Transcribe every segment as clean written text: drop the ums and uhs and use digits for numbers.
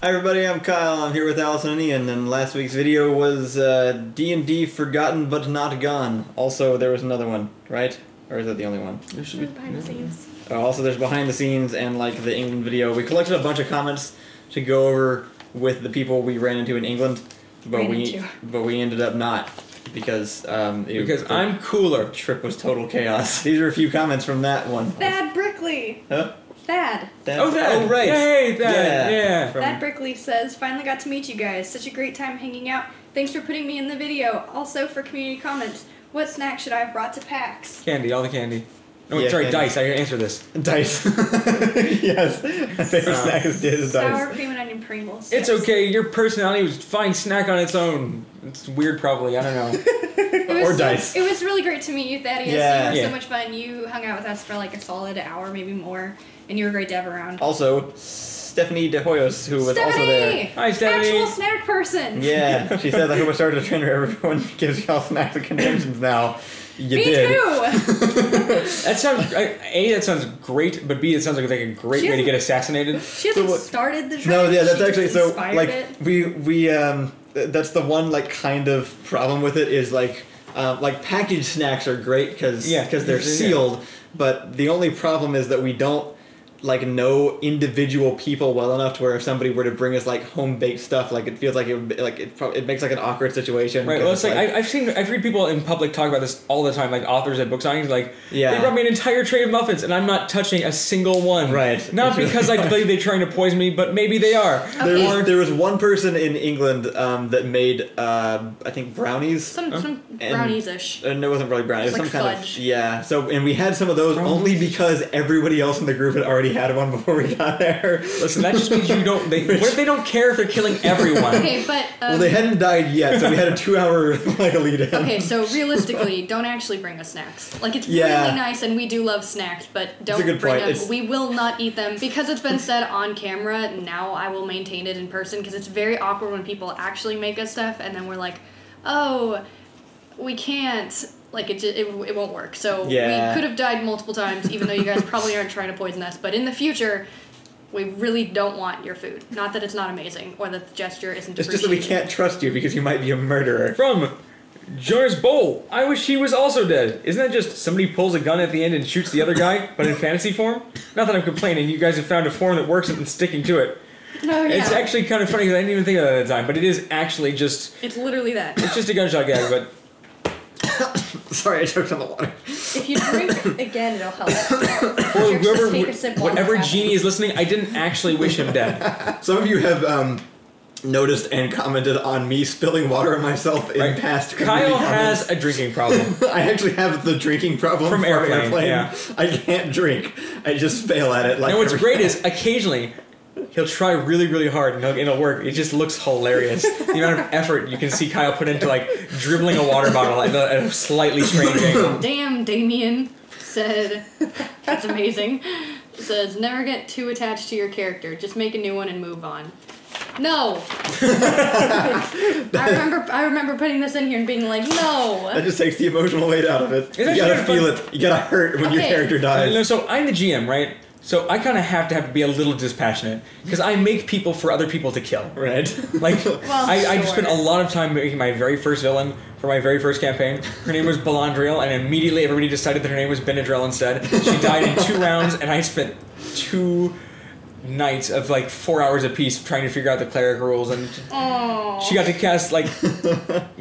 Hi everybody, I'm Kyle. I'm here with Allison and Ian, and last week's video was D&D Forgotten But Not Gone. Also, there was another one, right? Or is that the only one? There should be behind the scenes. Also, there's behind the scenes and like the England video. We collected a bunch of comments to go over with the people we ran into in England, but we ended up not because I'm cooler. Trip was total chaos. These are a few comments from that one. Thad Brickley. Huh? Thad. Oh, Thad. Oh, right. Hey, Thad. Yeah. Thad Brickley says, finally got to meet you guys. Such a great time hanging out. Thanks for putting me in the video. Also for community comments, what snack should I have brought to PAX? Candy, all the candy. No, Yeah, sorry, candy. dice. I answer this. Dice. Yes. My favorite snack is dice. Sour cream and onion Pringles. It's okay. Your personality was a fine snack on its own. It's weird, probably. I don't know. Or dice. It was really great to meet you, Thaddeus. Yeah. You were Yeah. so much fun. You hung out with us for like a solid hour, maybe more, and you were great to have around. Also, Stephanie De Hoyos, who was also there. Hi, Stephanie. Actual snack person. Yeah, she says, I hope I started a trend where everyone gives y'all snacks at conventions now. You Me did. too. That sounds A. That sounds great, but B. It sounds like a great way to get assassinated. She hasn't started the trend. No, yeah, that's she actually just so. inspired Like it. we that's the one like kind of problem with it is like packaged snacks are great because they're sealed, but the only problem is that we don't like know individual people well enough to where if somebody were to bring us like home baked stuff, like it feels like it would be, like it makes like an awkward situation. Right. Well, it's like I've heard people in public talk about this all the time, like authors at book signings, like they brought me an entire tray of muffins and I'm not touching a single one. Right. Not because I believe they're trying to poison me, but maybe they are. Okay. There was one person in England that made I think brownies. Some brownies-ish. And it wasn't really brownies. It was Like some kind fudge. of So and we had some of those only because everybody else in the group had already had one before we got there. Listen, that just means you don't. What if they don't care if they're killing everyone? Okay, but Well, they hadn't died yet, so we had a 2-hour like lead in. okay, so realistically, don't actually bring us snacks. Like, it's Yeah. really nice, and we do love snacks, but don't a good bring point. them. We will not eat them. Because it's been said on camera, now I will maintain it in person, because it's very awkward when people actually make us stuff, and then we're like, oh, we can't. Like, it won't work. So we could have died multiple times, even though you guys probably aren't trying to poison us. But in the future, we really don't want your food. Not that it's not amazing, or that the gesture isn't It's just that we can't trust you because you might be a murderer. From Jonas Bowl, I wish he was also dead. Isn't that just somebody pulls a gun at the end and shoots the other guy, but in fantasy form? Not that I'm complaining, you guys have found a form that works and sticking to it. Oh, yeah. It's actually kind of funny because I didn't even think of that at the time, but it is actually just... It's literally that. It's just a gunshot gag, but... Sorry, I choked on the water. If you drink again, it'll help. For Just take a sip while whatever it's genie is listening, I didn't actually wish him dead. Some of you have noticed and commented on me spilling water on myself in past Kyle comments. has a drinking problem. I actually have the drinking problem From Airplane, yeah. I can't drink. I just fail at it. Like And what's every great time. is, occasionally, he'll try really, really hard and it'll work. It just looks hilarious. The amount of effort you can see Kyle put into, like, dribbling a water bottle at a slightly strange angle. Damn, Damien said, that's amazing. Says, never get too attached to your character. Just make a new one and move on. No! I remember putting this in here and being like, no! That just takes the emotional weight out of it. You gotta feel it. You gotta hurt when your character dies. No, so I'm the GM, right? So I kind of have to be a little dispassionate because I make people for other people to kill. Right. Like, Well, I sure. spent a lot of time making my very first villain for my very first campaign. Her name was Belandriel, and immediately everybody decided that her name was Benadryl instead. She died in 2 rounds, and I spent 2 nights of like 4 hours apiece trying to figure out the cleric rules, and she got to cast like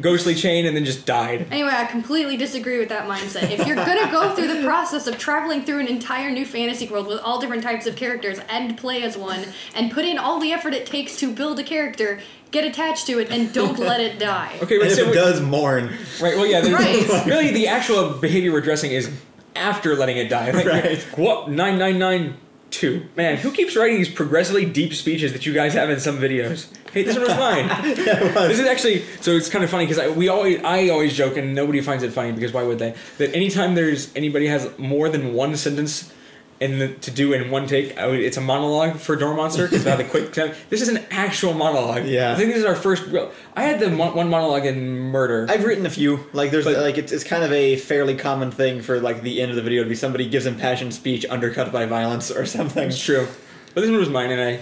Ghostly Chain and then just died. Anyway, I completely disagree with that mindset. If you're gonna go through the process of traveling through an entire new fantasy world with all different types of characters and play as one, and put in all the effort it takes to build a character, get attached to it, and don't let it die. Okay, And but if it does, mourn. right, well, yeah, Right. really the actual behavior we're addressing is after letting it die. Like, Right. What? 9992. Man, who keeps writing these progressively deep speeches that you guys have in some videos? Hey, this one was mine. This is actually, so it's kind of funny because I always joke, and nobody finds it funny because why would they? That anytime anybody has more than one sentence to do in one take, it's a monologue for Door Monster because the quick. This is an actual monologue. Yeah. I think this is our first real. I had the one monologue in Murder. I've written a few. Like there's it's kind of a fairly common thing for like the end of the video to be somebody gives impassioned speech undercut by violence or something. It's true. But this one was mine, and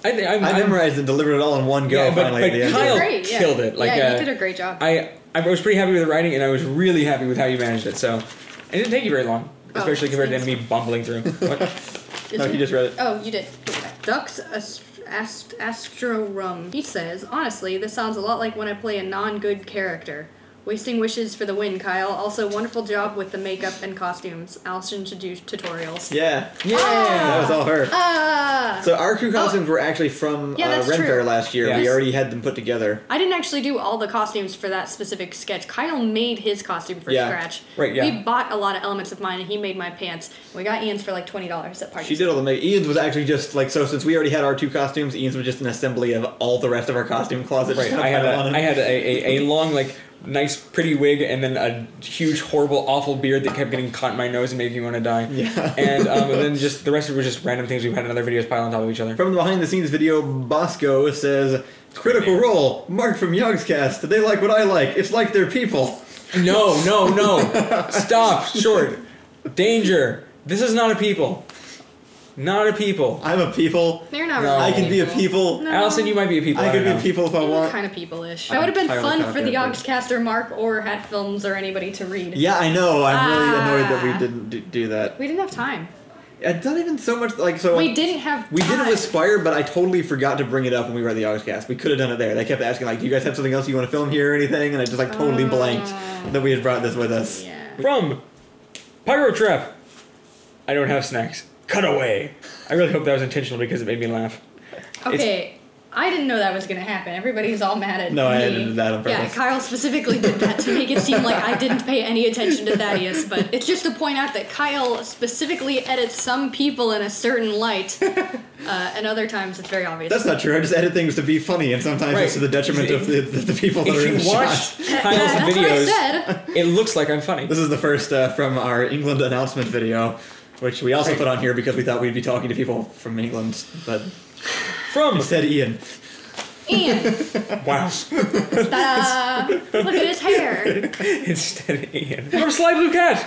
I memorized and delivered it all in one go. Yeah, but Kyle killed it. Like, you did a great job. I was pretty happy with the writing, and I was really happy with how you managed it. So it didn't take you very long, especially compared to me bumbling through. No, you just read it. Oh, you did. Ducks Astrorum. He says, honestly, this sounds a lot like when I play a non-good character. Wasting wishes for the win, Kyle. Also, wonderful job with the makeup and costumes. Allison should do tutorials. Yeah. That was all her. So our crew costumes were actually from Ren Fair last year. Yes. We already had them put together. I didn't actually do all the costumes for that specific sketch. Kyle made his costume from scratch. Right, yeah. We bought a lot of elements of mine, and he made my pants. We got Ian's for like $20 at parties. She did all the make. Ian's was actually just like, so since we already had our 2 costumes, Ian's was just an assembly of all the rest of our costume closet. Right. I had a long, like, nice pretty wig and then a huge horrible awful beard that kept getting caught in my nose and making me want to die. Yeah. And then just the rest of it was just random things we had in other videos piled on top of each other. From the behind the scenes video, Bosco says, "Critical Role, Mark from Yogscast. They like what I like. It's like they're people." No. Stop. Short. Danger. This is not a people. Not a people. I'm a people. They're not really I can be a people. No. Allison, you might be a people. I could be a people if I want. Kind of people-ish. That would have been fun for the Yogscaster, Mark, or Hat Films, or anybody to read. Yeah, I know. I'm really annoyed that we didn't do that. We didn't have time. It's not even so much like so. We didn't have time. We did it with Spire, but I totally forgot to bring it up when we were at the Yogscast. We could have done it there. They kept asking like, "Do you guys have something else you want to film here or anything?" And I just like totally blanked that we had brought this with us. Yeah. From Pyro Trap. I don't have snacks. Cut away. I really hope that was intentional because it made me laugh. Okay, I didn't know that was going to happen. Everybody's all mad at me. No, I edited that on purpose. Yeah, Kyle specifically did that to make it seem like I didn't pay any attention to Thaddeus, but it's just to point out that Kyle specifically edits some people in a certain light, and other times it's very obvious. That's not true. I just edit things to be funny, and sometimes it's to the detriment of the people that are in the shot. If you watch Kyle's videos, it looks like I'm funny. This is the first from our England announcement video, which we also put on here because we thought we'd be talking to people from England, but instead Ian. Wow. Ta-da! Look at his hair. Instead Ian. From Sly Blue Cat.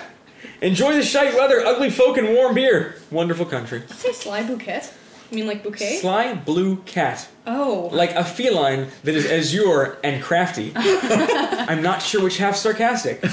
Enjoy the shite weather, ugly folk, and warm beer. Wonderful country. Did you say Sly Bouquet? You mean like bouquet? Sly Blue Cat. Oh. Like a feline that is azure and crafty. I'm not sure which half's sarcastic.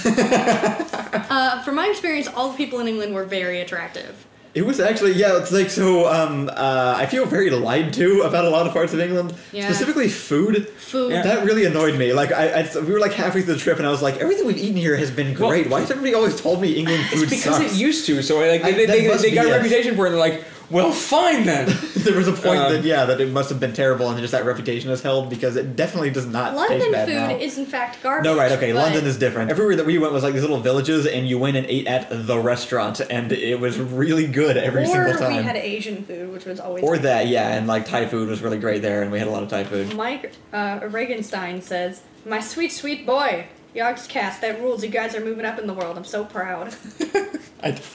From my experience, all the people in England were very attractive. It was actually, it's like, so, I feel very lied to about a lot of parts of England. Yeah. Specifically food. Yeah. That really annoyed me. Like, we were like halfway through the trip and I was like, everything we've eaten here has been great. Why has everybody always told me England food sucks? It's because it used to, so like, they got a reputation for it, and they're like, well, fine then. There was a point that it must have been terrible, and just that reputation is held because it definitely does not taste bad now. London food is in fact garbage. No, right, okay, London is different. Everywhere that we went was like these little villages, and you went and ate at the restaurant, and it was really good every single time. Or we had Asian food, which was always good. That, yeah, and like Thai food was really great there, and we had a lot of Thai food. Mike Regenstein says, "My sweet, sweet boy, Yogscast, that rules. You guys are moving up in the world. I'm so proud."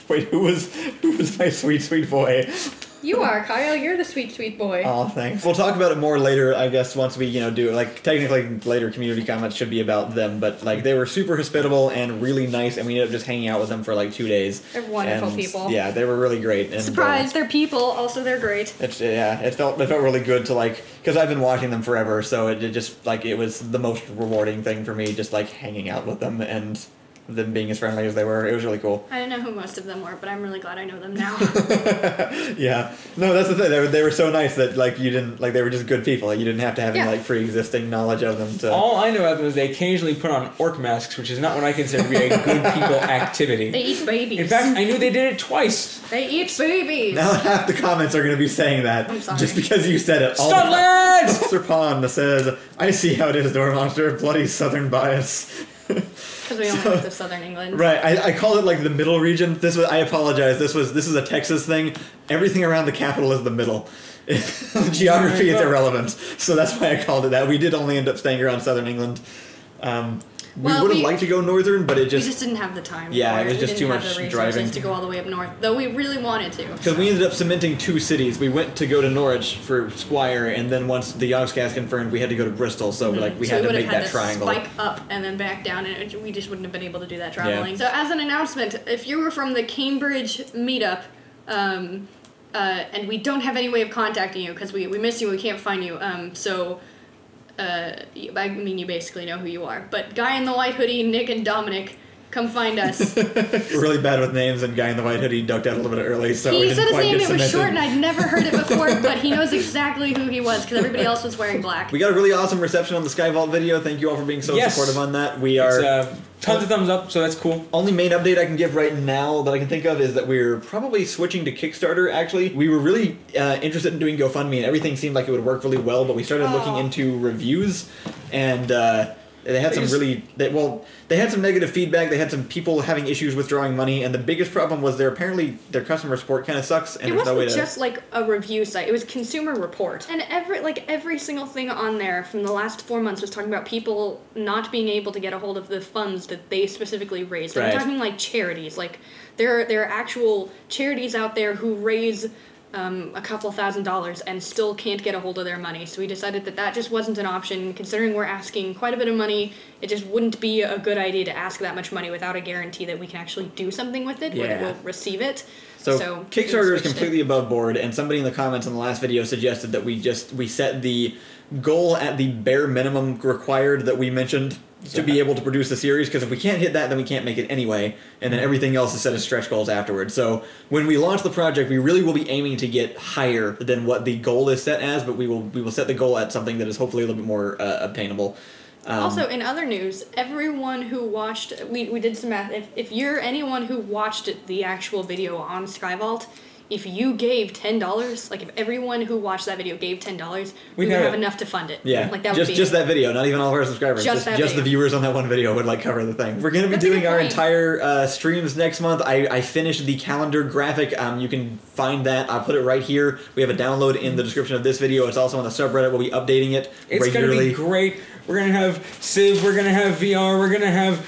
Wait, who was my sweet, sweet boy? You are, Kyle. You're the sweet, sweet boy. Oh, thanks. We'll talk about it more later, I guess, once we, do it. Like, technically, later community comments should be about them, but, like, they were super hospitable and really nice, and we ended up just hanging out with them for, like, 2 days. They're wonderful people. Yeah, they were really great. And, surprise, they're people, also they're great. It felt really good to, like, because I've been watching them forever, so it just, like, it was the most rewarding thing for me, just, like, hanging out with them and them being as friendly as they were. It was really cool. I didn't know who most of them were, but I'm really glad I know them now. Yeah. No, that's the thing. They were so nice that, like, you didn't, like, they were just good people. Like, you didn't have to have any, like, pre-existing knowledge of them to... All I know about them is they occasionally put on orc masks, which is not what I consider to be a good people activity. They eat babies. In fact, I knew they did it twice. They eat babies. Now half the comments are going to be saying that. I'm sorry. Just because you said it. Studlands! Sir Pond says, "I see how it is, Door Monster. Bloody southern bias." Because we only went to southern England. Right, I called it like the middle region. I apologize. This is a Texas thing. Everything around the capital is the middle. Geography is irrelevant, so that's why I called it that. We did only end up staying around southern England. We would have liked to go northern, but we just didn't have the time. Yeah, it was just too much driving to go all the way up north, though we really wanted to. Because we ended up cementing 2 cities. We went to go to Norwich for Squire, and then once the Yogscast confirmed, we had to go to Bristol. So we had to make that triangle. Spike up and then back down, and we just wouldn't have been able to do that traveling. Yeah. So as an announcement, if you were from the Cambridge meetup, and we don't have any way of contacting you because we miss you, we can't find you. I mean, you basically know who you are. But guy in the white hoodie, Nick and Dominic, come find us. Really bad with names, and guy in the white hoodie ducked out a little bit early, so he we didn't said his quite name, get it was cemented. short, and I'd never heard it before, but he knows exactly who he was because everybody else was wearing black. We got a really awesome reception on the Skyvault video. Thank you all for being so supportive on that. We are tons of thumbs up, so that's cool. Only main update I can give right now that I can think of is that we're probably switching to Kickstarter, actually. We were really interested in doing GoFundMe, and everything seemed like it would work really well, but we started looking into reviews, and they had they had some negative feedback. They had some people having issues withdrawing money, and the biggest problem was their customer support kind of sucks. And it wasn't just like a review site; it was Consumer Report, and every single thing on there from the last 4 months was talking about people not being able to get a hold of the funds that they specifically raised. Right. I'm talking like charities. Like there are actual charities out there who raise a couple $1,000s and still can't get a hold of their money. So we decided that just wasn't an option. Considering we're asking quite a bit of money, it just wouldn't be a good idea to ask that much money without a guarantee that we can actually do something with it, or that we'll receive it. So Kickstarter is completely above board, and somebody in the comments on the last video suggested that we set the goal at the bare minimum required that we mentioned to be able to produce the series, because if we can't hit that, then we can't make it anyway, and then everything else is set as stretch goals afterwards. So when we launch the project, we really will be aiming to get higher than what the goal is set as, but we will set the goal at something that is hopefully a little bit more obtainable. Also, in other news, everyone who watched, we did some math, if you're anyone who watched the actual video on Skyvault, if you gave $10, like if everyone who watched that video gave $10, we would have enough to fund it. Yeah, like that just that video, not even all of our subscribers. Just the viewers on that one video would like cover the thing. We're going to be doing our entire streams next month. I finished the calendar graphic. You can find that. I'll put it right here. We have a download in the description of this video. It's also on the subreddit. We'll be updating it regularly. It's going to be great. We're going to have Civ, we're going to have VR, we're going to have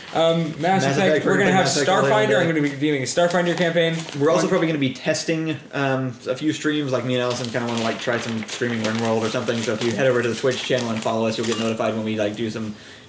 Mass Effect, we're going to have Starfinder. I'm going to be doing a Starfinder campaign. We're also probably going to be testing a few streams, like me and Allison kind of want to like try some streaming RimWorld or something. So if you head over to the Twitch channel and follow us, you'll get notified when we like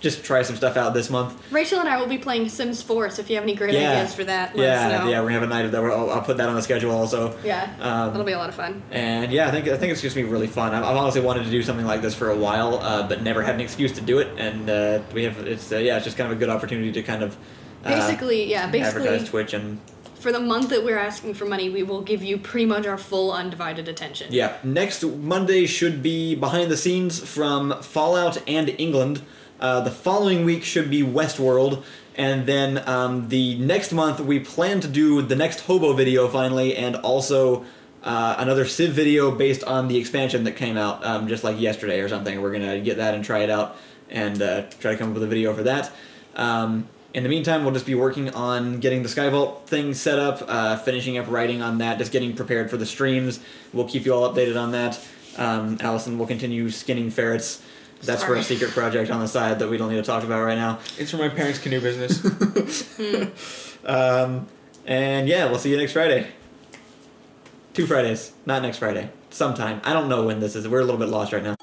just try some stuff out this month. Rachel and I will be playing Sims 4, so if you have any great ideas for that, let us know. Yeah, we're going to have a night of that. I'll put that on the schedule also. Yeah, that'll be a lot of fun. And yeah, I think it's just going to be really fun. I've honestly wanted to do something like this for a while, but never had an excuse to do it. And it's just kind of a good opportunity to kind of basically advertise Twitch. And for the month that we're asking for money, we will give you pretty much our full undivided attention. Yeah, next Monday should be behind the scenes from Fallout and England. The following week should be Westworld, and then the next month we plan to do the next Hobo video finally, and also another Civ video based on the expansion that came out just like yesterday or something. We're going to get that and try it out and try to come up with a video for that. In the meantime, we'll just be working on getting the Skyvault thing set up, finishing up writing on that, just getting prepared for the streams. We'll keep you all updated on that. Allison will continue skinning ferrets. That's for a secret project on the side that we don't need to talk about right now. It's for my parents' canoe business. And yeah, we'll see you next Friday. 2 Fridays. Not next Friday. Sometime. I don't know when this is. We're a little bit lost right now.